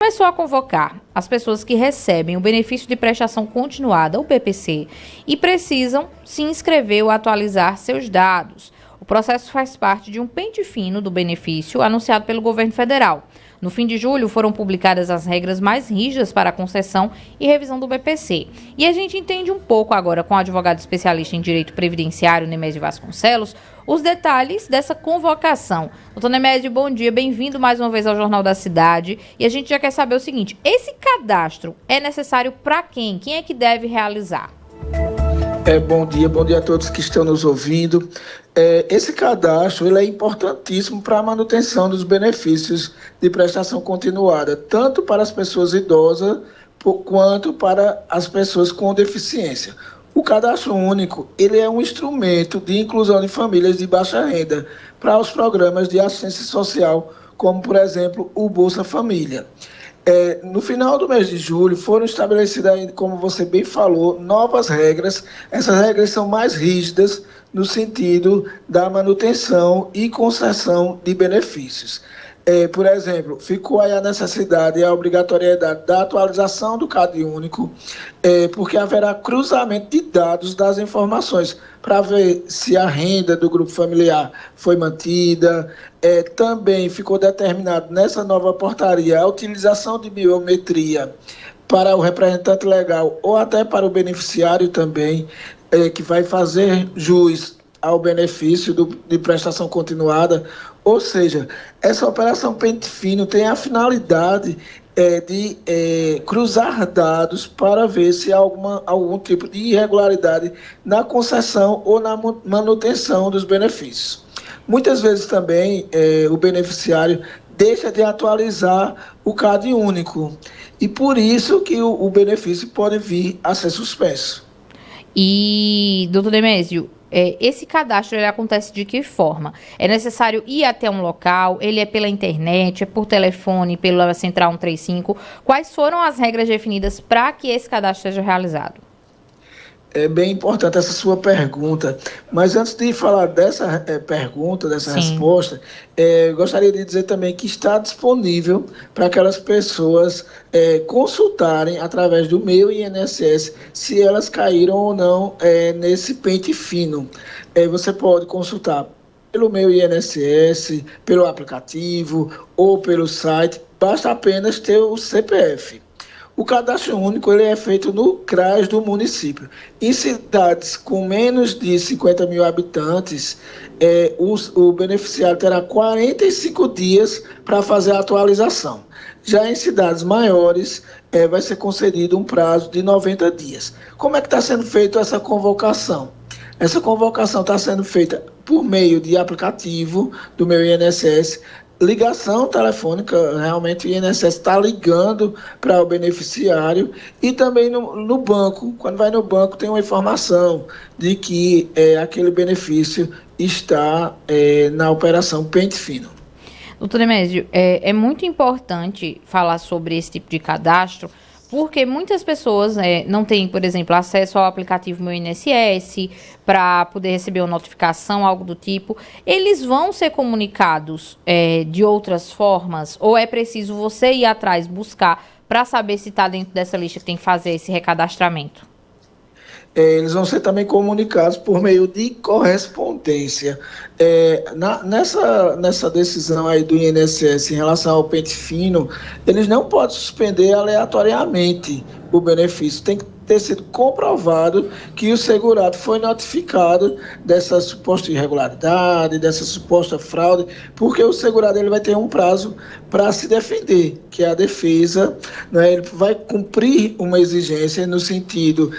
começou a convocar as pessoas que recebem o benefício de prestação continuada, o BPC, e precisam se inscrever ou atualizar seus dados. O processo faz parte de um pente fino do benefício anunciado pelo governo federal. No fim de julho, foram publicadas as regras mais rígidas para a concessão e revisão do BPC. E a gente entende um pouco agora com o advogado especialista em direito previdenciário, Nemésio Vasconcelos, os detalhes dessa convocação. Doutor Nemésio, bom dia, bem-vindo mais uma vez ao Jornal da Cidade. E a gente já quer saber o seguinte, esse cadastro é necessário para quem? Quem é que deve realizar? Bom dia a todos que estão nos ouvindo. Esse cadastro ele é importantíssimo para a manutenção dos benefícios de prestação continuada, tanto para as pessoas idosas quanto para as pessoas com deficiência. O cadastro único ele é um instrumento de inclusão de famílias de baixa renda para os programas de assistência social, como, por exemplo, o Bolsa Família. No final do mês de julho foram estabelecidas, como você bem falou, novas regras. Essas regras são mais rígidas no sentido da manutenção e concessão de benefícios. Por exemplo, ficou aí a necessidade e a obrigatoriedade da atualização do CAD único, porque haverá cruzamento de dados das informações para ver se a renda do grupo familiar foi mantida. Também ficou determinado nessa nova portaria a utilização de biometria para o representante legal ou até para o beneficiário também, que vai fazer jus ao benefício de prestação continuada. Ou seja, essa operação pente fino tem a finalidade de cruzar dados para ver se há algum tipo de irregularidade na concessão ou na manutenção dos benefícios. Muitas vezes também o beneficiário deixa de atualizar o CAD único e por isso que o benefício pode vir a ser suspenso. E, doutor Nemésio, esse cadastro ele acontece de que forma? É necessário ir até um local? Ele é pela internet? É por telefone? Pela Central 135? Quais foram as regras definidas para que esse cadastro seja realizado? É bem importante essa sua pergunta, mas antes de falar dessa pergunta, dessa resposta, gostaria de dizer também que está disponível para aquelas pessoas consultarem através do Meu INSS se elas caíram ou não nesse pente fino. Você pode consultar pelo Meu INSS, pelo aplicativo ou pelo site, basta apenas ter o CPF. O cadastro único ele é feito no CRAS do município. Em cidades com menos de 50 mil habitantes, o beneficiário terá 45 dias para fazer a atualização. Já em cidades maiores, vai ser concedido um prazo de 90 dias. Como é que está sendo feita essa convocação? Essa convocação está sendo feita por meio de aplicativo do Meu INSS, ligação telefônica, realmente o INSS está ligando para o beneficiário e também no banco. Quando vai no banco tem uma informação de que aquele benefício está na operação pente fino. Doutor Nemésio, é muito importante falar sobre esse tipo de cadastro, porque muitas pessoas não têm, por exemplo, acesso ao aplicativo Meu INSS para poder receber uma notificação, algo do tipo. Eles vão ser comunicados de outras formas ou é preciso você ir atrás, buscar, para saber se está dentro dessa lista que tem que fazer esse recadastramento? Eles vão ser também comunicados por meio de correspondência. Nessa decisão aí do INSS em relação ao pente fino, eles não podem suspender aleatoriamente o benefício. Tem que ter sido comprovado que o segurado foi notificado dessa suposta irregularidade, dessa suposta fraude, porque o segurado ele vai ter um prazo para se defender, que é a defesa, né? Ele vai cumprir uma exigência no sentido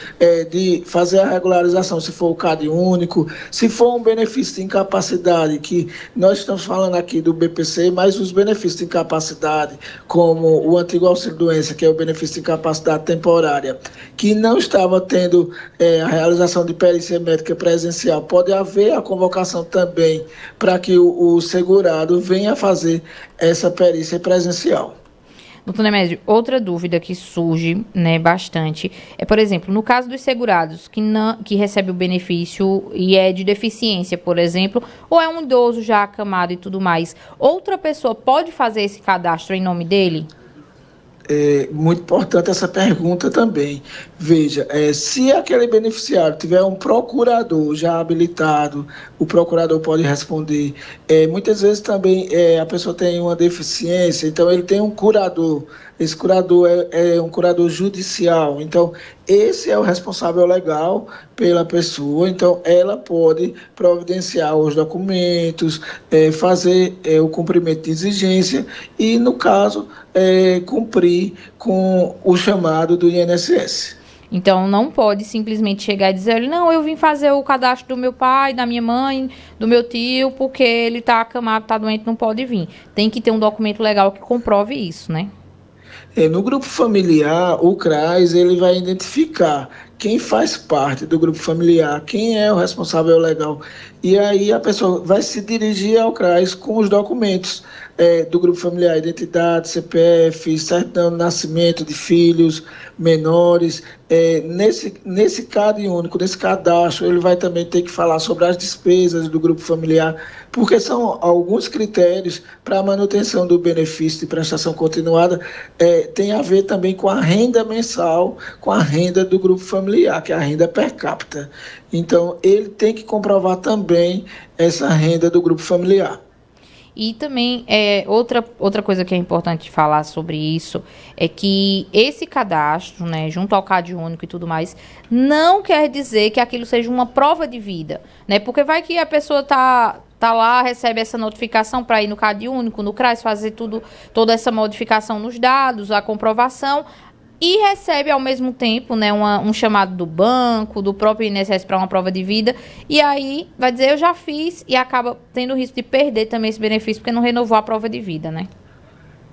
de fazer a regularização, se for o CAD único, se for um benefício de incapacidade, que nós estamos falando aqui do BPC, mas os benefícios de incapacidade, como o antigo auxílio-doença, que é o benefício de incapacidade temporária, que não estava tendo a realização de perícia médica presencial, pode haver a convocação também para que o segurado venha fazer essa perícia presencial. Doutor Nemésio, outra dúvida que surge bastante é, por exemplo, no caso dos segurados que recebe o benefício e é de deficiência, por exemplo, ou é um idoso já acamado e tudo mais, outra pessoa pode fazer esse cadastro em nome dele? É muito importante essa pergunta também. Veja, se aquele beneficiário tiver um procurador já habilitado, o procurador pode responder. Muitas vezes também a pessoa tem uma deficiência, então ele tem um curador. Esse curador é um curador judicial. Então, esse é o responsável legal pela pessoa. Então, ela pode providenciar os documentos, fazer o cumprimento de exigência e, no caso, cumprir com o chamado do INSS. Então, não pode simplesmente chegar e dizer, não, eu vim fazer o cadastro do meu pai, da minha mãe, do meu tio, porque ele está acamado, está doente, não pode vir. Tem que ter um documento legal que comprove isso, né? No grupo familiar, o CRAS ele vai identificar quem faz parte do grupo familiar, quem é o responsável legal. E aí a pessoa vai se dirigir ao CRAS com os documentos do grupo familiar, identidade, CPF, certidão de nascimento de filhos menores. Nesse CAD único, nesse cadastro, ele vai também ter que falar sobre as despesas do grupo familiar, porque são alguns critérios para a manutenção do benefício de prestação continuada, tem a ver também com a renda mensal, com a renda do grupo familiar, que é a renda per capita. Então, ele tem que comprovar também essa renda do grupo familiar. E também, outra coisa que é importante falar sobre isso é que esse cadastro, né, junto ao CAD único e tudo mais, não quer dizer que aquilo seja uma prova de vida, né? Porque vai que a pessoa tá lá, recebe essa notificação para ir no CAD único, no CRAS, fazer toda essa modificação nos dados, a comprovação, e recebe ao mesmo tempo, né, um chamado do banco, do próprio INSS para uma prova de vida, e aí vai dizer, eu já fiz, e acaba tendo o risco de perder também esse benefício, porque não renovou a prova de vida, né?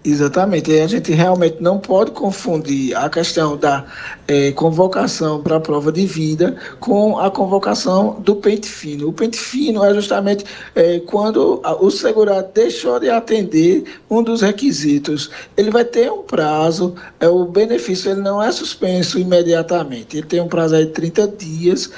Exatamente, e a gente realmente não pode confundir a questão da convocação para a prova de vida com a convocação do pente fino. O pente fino é justamente quando o segurado deixou de atender um dos requisitos. Ele vai ter um prazo, o benefício ele não é suspenso imediatamente, ele tem um prazo aí de 30 dias.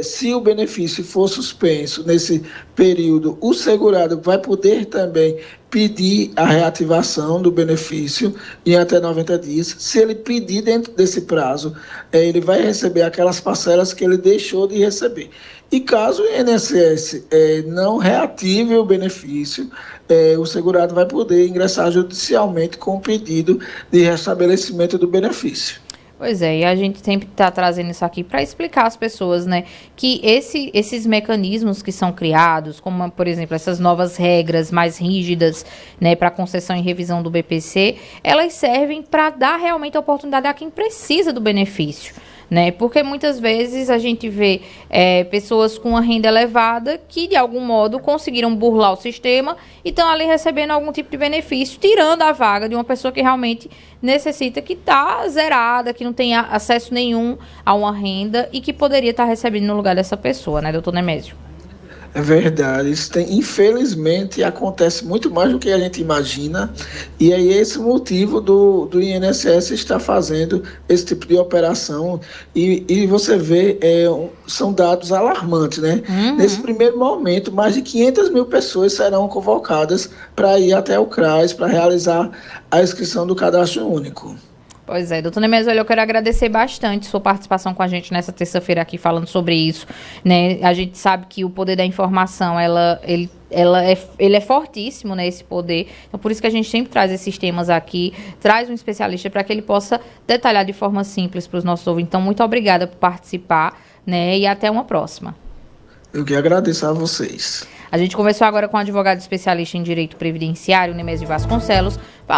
Se o benefício for suspenso nesse período, o segurado vai poder também pedir a reativação do benefício em até 90 dias. Se ele pedir dentro desse prazo, ele vai receber aquelas parcelas que ele deixou de receber. E caso o INSS não reative o benefício, o segurado vai poder ingressar judicialmente com o pedido de restabelecimento do benefício. Pois é, e a gente sempre está trazendo isso aqui para explicar às pessoas, né, que esses mecanismos que são criados, como, por exemplo, essas novas regras mais rígidas, né, para concessão e revisão do BPC, elas servem para dar realmente a oportunidade a quem precisa do benefício, né, porque muitas vezes a gente vê pessoas com uma renda elevada que, de algum modo, conseguiram burlar o sistema e estão ali recebendo algum tipo de benefício, tirando a vaga de uma pessoa que realmente necessita, que está zerada, que não tem acesso nenhum a uma renda e que poderia estar recebendo no lugar dessa pessoa, né, doutor Nemésio? É verdade, infelizmente acontece muito mais do que a gente imagina, e é esse o motivo do INSS estar fazendo esse tipo de operação, e você vê, são dados alarmantes, né? Uhum. Nesse primeiro momento, mais de 500 mil pessoas serão convocadas para ir até o CRAS para realizar a inscrição do cadastro único. Pois é, doutor Nemésio, eu quero agradecer bastante sua participação com a gente nessa terça-feira aqui falando sobre isso, né? A gente sabe que o poder da informação, ele é fortíssimo, né, esse poder. Então, por isso que a gente sempre traz esses temas aqui, traz um especialista para que ele possa detalhar de forma simples para os nossos ouvintes. Então, muito obrigada por participar, né, e até uma próxima. Eu que agradeço a vocês. A gente conversou agora com o advogado especialista em direito previdenciário, Nemésio Vasconcelos, falando